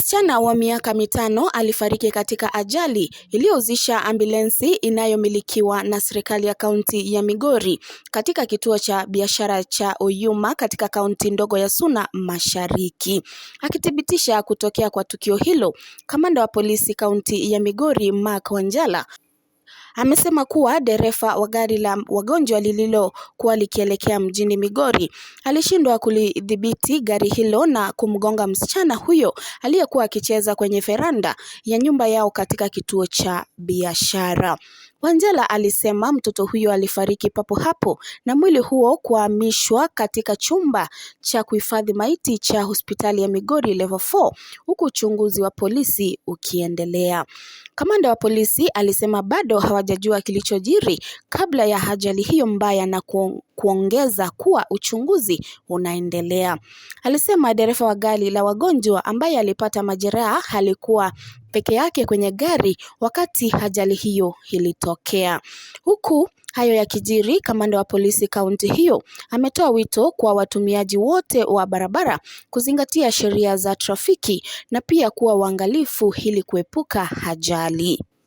Msichana wa miaka 5 alifariki katika ajali iliyohusisha ambulensi inayomilikiwa na serikali ya kaunti ya Migori katika kituo cha biashara cha Oyuma katika kaunti ndogo ya Suna Mashariki. Akithibitisha kutokea kwa tukio hilo, kamanda wa polisi kaunti ya Migori Mark Wanjala amesema kuwa dereva wa gari la wagonjwa lililokuwa likielekea mjini Migori alishindwa kulidhibiti gari hilo na kumgonga msichana huyo aliyekuwa akicheza kwenye veranda ya nyumba yao katika kituo cha biashara. Wanjala alisema mtoto huyo alifariki papo hapo na mwili huo kuhamishwa katika chumba cha kuhifadhi maiti cha hospitali ya Migori level 4 huku uchunguzi wa polisi ukiendelea. Kamanda wa polisi alisema bado hawajajua kilichojiri kabla ya ajali hiyo mbaya na kuongeza kuwa uchunguzi unaendelea. Alisema dereva wa gari la wagonjwa ambaye alipata majeraha alikuwa peke yake kwenye gari wakati ajali hiyo ilitokea. Huku hayo yakijiri, kamanda wa polisi kaunti hiyo ametoa wito kwa watumiaji wote wa barabara kuzingatia sheria za trafiki na pia kuwa waangalifu ili kuepuka ajali.